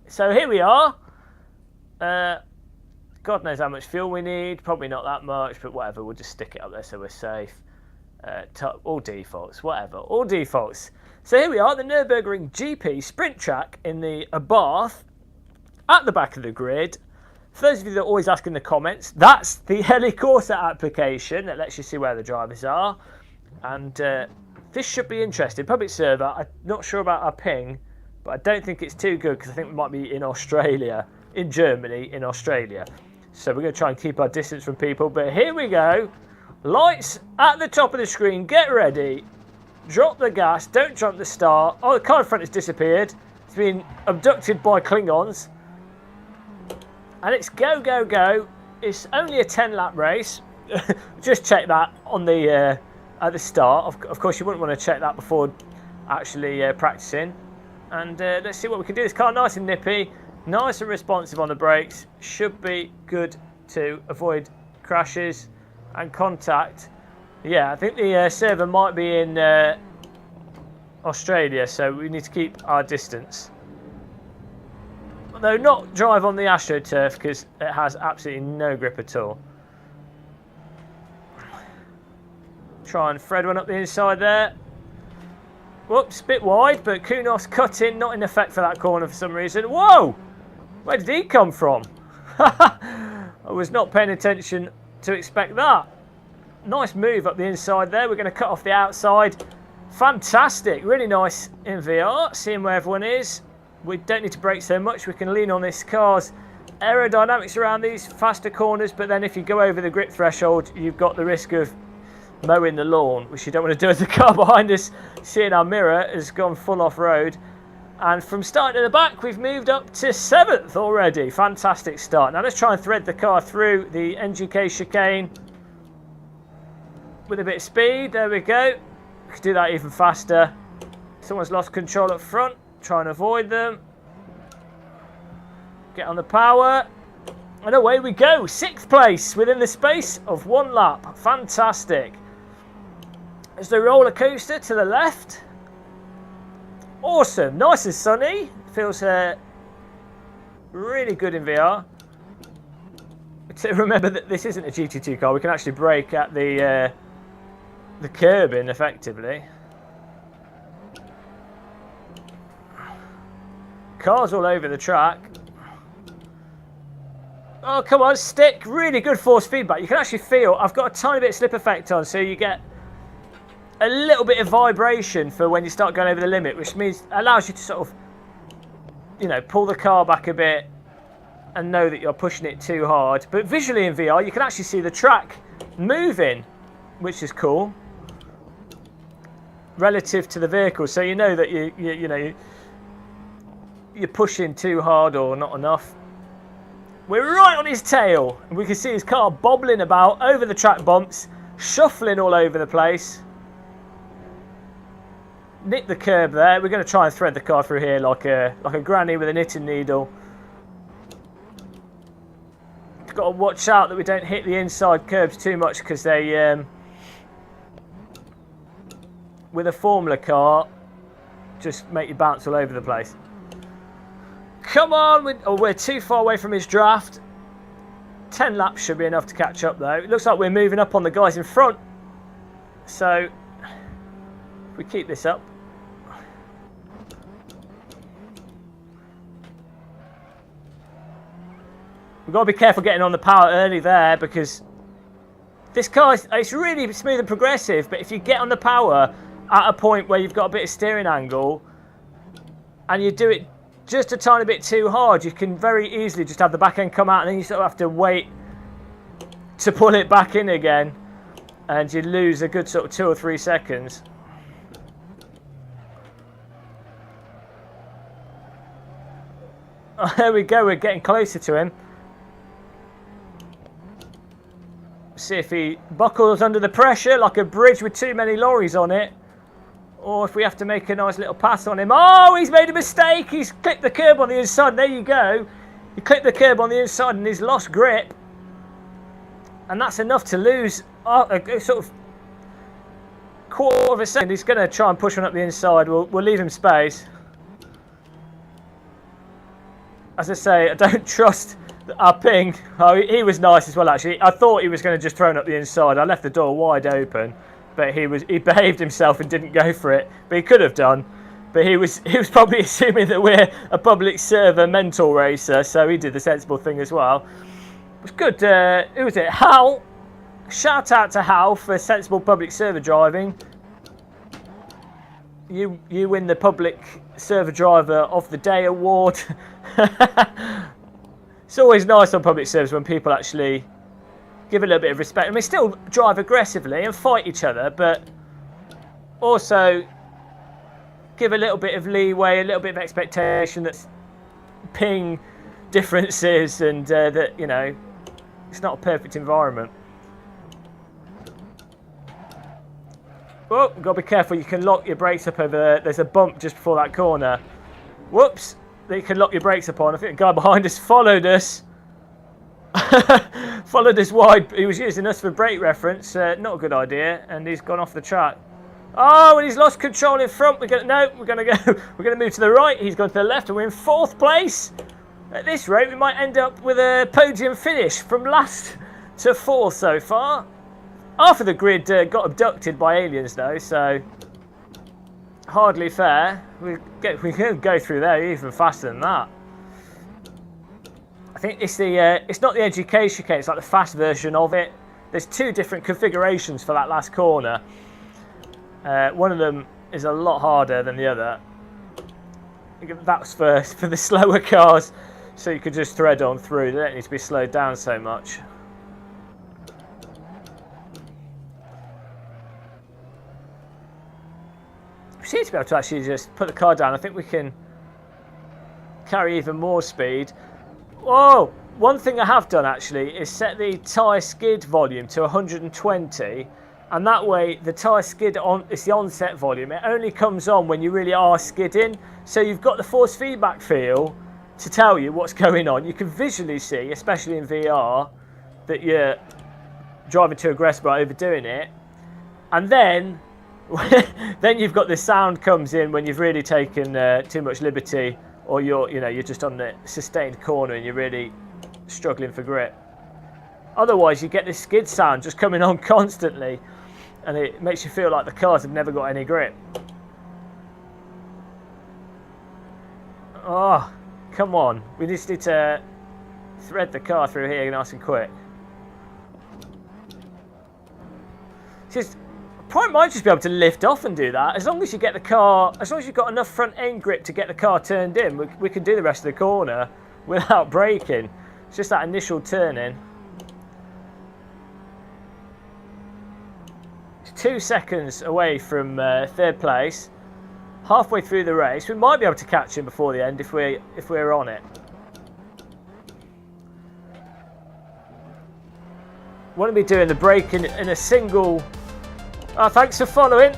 So here we are. God knows how much fuel we need. Probably not that much, but whatever. We'll just stick it up there so we're safe. All defaults, whatever. All defaults. So here we are, the Nürburgring GP sprint track in the Abarth at the back of the grid. For those of you that are always ask in the comments, that's the Assetto Corsa application that lets you see where the drivers are. And this should be interesting. Public server, I'm not sure about our ping, but I don't think it's too good because I think we might be in Australia, in Germany, in Australia. So we're going to try and keep our distance from people. But here we go. Lights at the top of the screen. Get ready. Drop the gas. Don't jump the start. Oh, the car in front has disappeared. It's been abducted by Klingons. And it's go, go, go. It's only a 10-lap race. Just check that on the at the start. Of course, you wouldn't want to check that before actually practicing. And let's see what we can do. This car nice and nippy, nice and responsive on the brakes. Should be good to avoid crashes and contact. Yeah, I think the server might be in Australia, so we need to keep our distance. Though not drive on the AstroTurf because it has absolutely no grip at all. Try and thread one up the inside there. Whoops, bit wide, but KUNOS cut in, not in effect for that corner for some reason. Whoa! Where did he come from? I was not paying attention to expect that. Nice move up the inside there. We're going to cut off the outside. Fantastic, really nice in VR, seeing where everyone is. We don't need to brake so much. We can lean on this car's aerodynamics around these faster corners, but then if you go over the grip threshold, you've got the risk of mowing the lawn, which you don't want to do as the car behind us, seeing our mirror, has gone full off-road. And from starting at the back, we've moved up to 7th already. Fantastic start. Now let's try and thread the car through the NGK chicane with a bit of speed. There we go. We can do that even faster. Someone's lost control up front. Try and avoid them. Get on the power. And away we go. 6th place within the space of 1 lap. Fantastic. There's the roller coaster to the left. Awesome. Nice and sunny. Feels really good in VR. Remember that this isn't a GT2 car. We can actually brake at the curb in effectively. Cars all over the track. Oh, come on, stick. Really good force feedback. You can actually feel, I've got a tiny bit of slip effect on, so you get a little bit of vibration for when you start going over the limit, which means allows you to sort of, you know, pull the car back a bit and know that you're pushing it too hard. But visually in VR, you can actually see the track moving, which is cool, relative to the vehicle. So you know that you're pushing too hard or not enough. We're right on his tail, and we can see his car bobbling about over the track bumps, shuffling all over the place. Nick the curb there. We're going to try and thread the car through here like a granny with a knitting needle. We've got to watch out that we don't hit the inside curbs too much because they, with a Formula car, just make you bounce all over the place. Come on! We're too far away from his draft. 10 laps should be enough to catch up though. It looks like we're moving up on the guys in front. So, if we keep this up. We've got to be careful getting on the power early there because this car, it's really smooth and progressive, but if you get on the power at a point where you've got a bit of steering angle and you do it just a tiny bit too hard, you can very easily just have the back end come out and then you sort of have to wait to pull it back in again and you lose a good sort of 2 or 3 seconds. Oh, there we go, we're getting closer to him. See if he buckles under the pressure like a bridge with too many lorries on it. Or if we have to make a nice little pass on him. Oh, he's made a mistake. He's clipped the curb on the inside. There you go. He clipped the curb on the inside and he's lost grip. And that's enough to lose a sort of quarter of a second. He's going to try and push one up the inside. We'll leave him space. as I say, I don't trust our ping. Oh, he was nice as well, actually. I thought he was going to just throw it up the inside. I left the door wide open, but he behaved himself and didn't go for it. But he could have done. But he was probably assuming that we're a public server mental racer, so he did the sensible thing as well. It was good. Who was it? Hal. Shout out to Hal for sensible public server driving. You win the public server driver of the day award. It's always nice on public servers when people actually give a little bit of respect. I mean, still drive aggressively and fight each other, but also give a little bit of leeway, a little bit of expectation that ping differences and that, you know, it's not a perfect environment. Oh, you've got to be careful. You can lock your brakes up over there. There's a bump just before that corner. Whoops. That you can lock your brakes up on. I think the guy behind us followed us. Followed us wide. He was using us for brake reference. Not a good idea. And he's gone off the track. Oh, and he's lost control in front. We're going to move to the right. He's gone to the left, and we're in 4th place. At this rate, we might end up with a podium finish from last to 4th so far. Half of the grid got abducted by aliens, though, so hardly fair. We can go through there even faster than that. I think it's not the education kit, it's like the fast version of it. There's 2 different configurations for that last corner. One of them is a lot harder than the other. That's for the slower cars, so you could just thread on through. They don't need to be slowed down so much. We seem to be able to actually just put the car down. I think we can carry even more speed. Whoa! One thing I have done actually is set the tyre skid volume to 120, and that way the tyre skid it's the onset volume. It only comes on when you really are skidding, so you've got the force feedback feel to tell you what's going on. You can visually see, especially in VR, that you're driving too aggressive or overdoing it, and then you've got the sound comes in when you've really taken too much liberty, or you're just on the sustained corner and you're really struggling for grip. Otherwise, you get this skid sound just coming on constantly, and it makes you feel like the cars have never got any grip. Oh, come on! We just need to thread the car through here nice and quick. Might just be able to lift off and do that. As long as you get the car, as long as you've got enough front end grip to get the car turned in, we can do the rest of the corner without braking. It's just that initial turn in. It's 2 seconds away from 3rd place. Halfway through the race, we might be able to catch him before the end if we're on it. Want to be doing the braking in a single. Oh, thanks for following.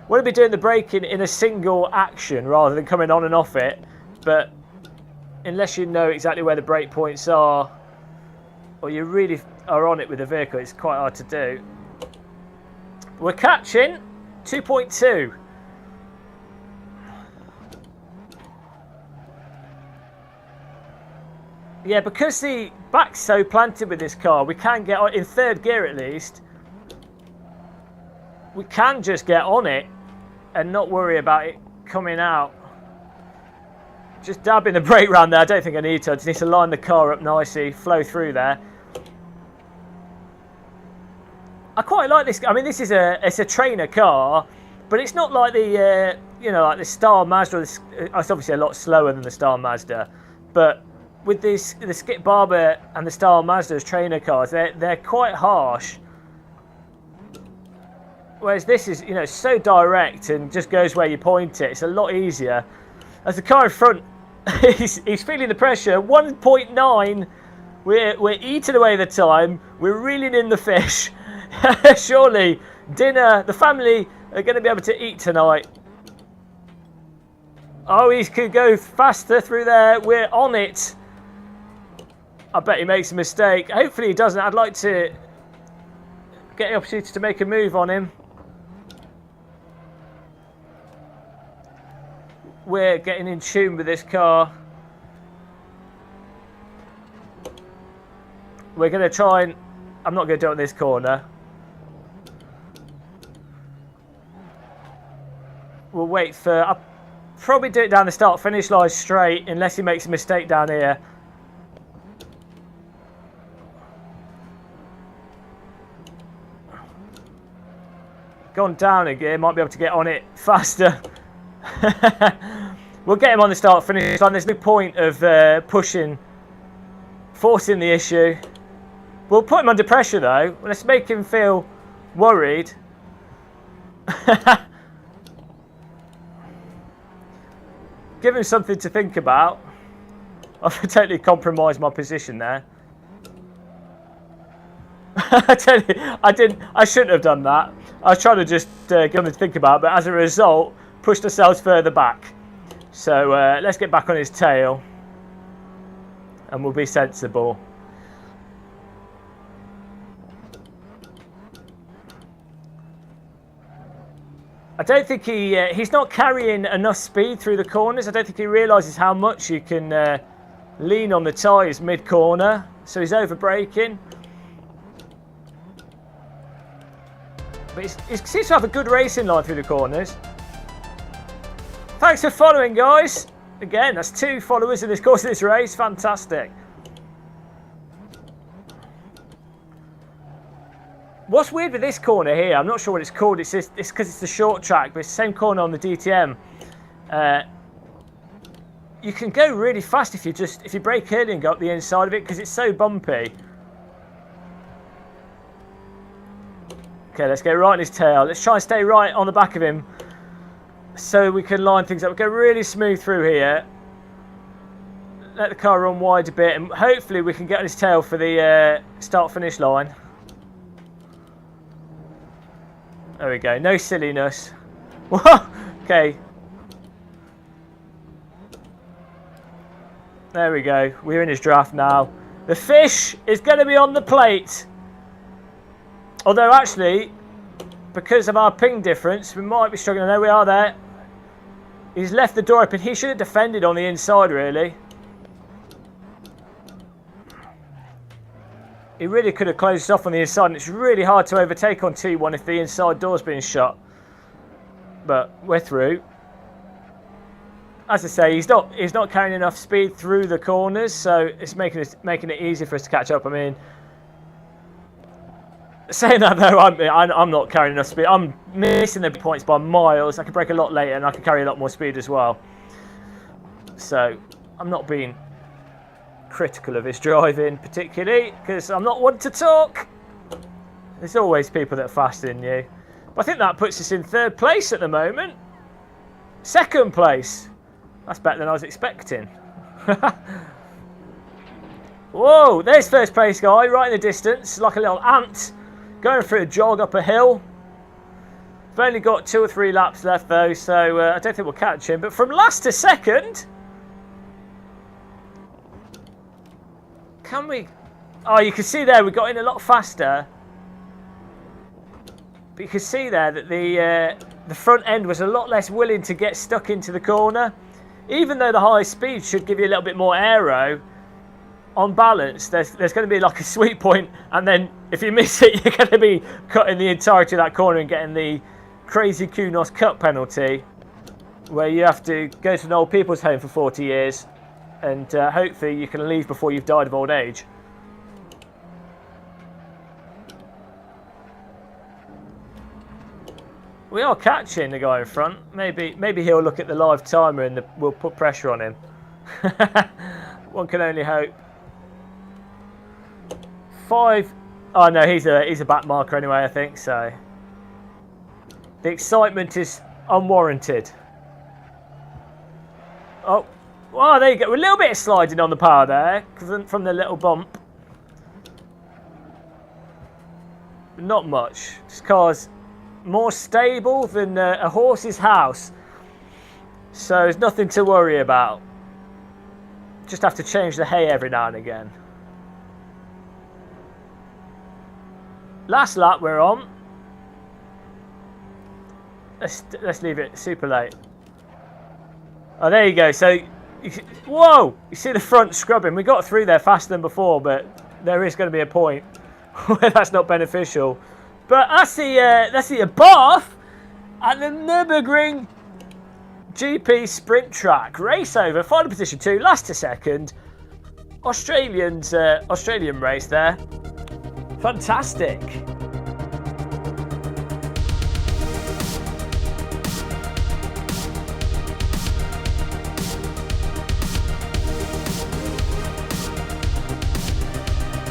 Want to be doing the braking in a single action rather than coming on and off it, but unless you know exactly where the brake points are, or you really are on it with the vehicle, it's quite hard to do. We're catching 2.2. Yeah, because the back's so planted with this car, we can get on in 3rd gear at least. We can just get on it and not worry about it coming out. Just dabbing the brake round there. I don't think I need to. I just need to line the car up nicely, flow through there. I quite like this. I mean, it's a trainer car, but it's not like the like the Star Mazda. It's obviously a lot slower than the Star Mazda, but with the Skip Barber and the Star Mazda's trainer cars, they're quite harsh. Whereas this is, so direct and just goes where you point it. It's a lot easier. As the car in front, he's feeling the pressure. 1.9. We're eating away the time. We're reeling in the fish. Surely, dinner. The family are going to be able to eat tonight. Oh, he could go faster through there. We're on it. I bet he makes a mistake. Hopefully he doesn't. I'd like to get the opportunity to make a move on him. We're getting in tune with this car. We're going to try and... I'm not going to do it on this corner. We'll wait for... I'll probably do it down the start-finish line straight, unless he makes a mistake down here. Gone down again, might be able to get on it faster. We'll get him on the start-finish line. There's no point of pushing, forcing the issue. We'll put him under pressure though. Let's make him feel worried. Give him something to think about. I've totally compromised my position there. I tell you, I shouldn't have done that. I was trying to just get him to think about it, but as a result, pushed ourselves further back. So let's get back on his tail, and we'll be sensible. I don't think he's not carrying enough speed through the corners. I don't think he realises how much you can lean on the tyres mid-corner. So he's over-braking. But he seems to have a good racing line through the corners. Thanks for following, guys. Again, that's 2 followers in this course of this race. Fantastic. What's weird with this corner here, I'm not sure what it's called, it's because it's the short track, but it's the same corner on the DTM. You can go really fast if you brake early and go up the inside of it, because it's so bumpy. Okay, let's go right on his tail. Let's try and stay right on the back of him so we can line things up. We'll go really smooth through here. Let the car run wide a bit, and hopefully we can get on his tail for the start-finish line. There we go, no silliness. Okay. There we go, we're in his draft now. The fish is going to be on the plate. Although actually, because of our ping difference, we might be struggling. There we are there. He's left the door open. He should have defended on the inside, really. He really could have closed off on the inside, and it's really hard to overtake on T1 if the inside door's being shut. But we're through. As I say, he's not carrying enough speed through the corners, so it's making it easy for us to catch up. I mean, saying that though, I'm not carrying enough speed. I'm missing the points by miles. I can brake a lot later, and I can carry a lot more speed as well. So I'm not being critical of his driving particularly, because I'm not one to talk. There's always people that are faster than you. But I think that puts us in 3rd place at the moment. 2nd place. That's better than I was expecting. Whoa, there's 1st place guy right in the distance, like a little ant going for a jog up a hill. We've only got 2 or 3 laps left though, so I don't think we'll catch him. But from last to 2nd, can we... Oh, you can see there we got in a lot faster. But you can see there that the front end was a lot less willing to get stuck into the corner. Even though the high speed should give you a little bit more aero, on balance, there's going to be like a sweet point, and then if you miss it, you're going to be cutting the entirety of that corner and getting the crazy KUNOS Cup penalty, where you have to go to an old people's home for 40 years. And hopefully you can leave before you've died of old age. We are catching the guy in front. Maybe he'll look at the live timer and we'll put pressure on him. One can only hope. 5. Oh no, he's a back marker anyway, I think so. The excitement is unwarranted. Oh. Oh, there you go. A little bit of sliding on the power there from the little bump. Not much. This car's more stable than a horse's house. So there's nothing to worry about. Just have to change the hay every now and again. Last lap we're on. Let's leave it super late. Oh, there you go. So... Whoa! You see the front scrubbing. We got through there faster than before, but there is going to be a point where that's not beneficial. But that's the Abarth at the Nürburgring GP sprint track. Race over, final position 2, last to second. Australian race there. Fantastic.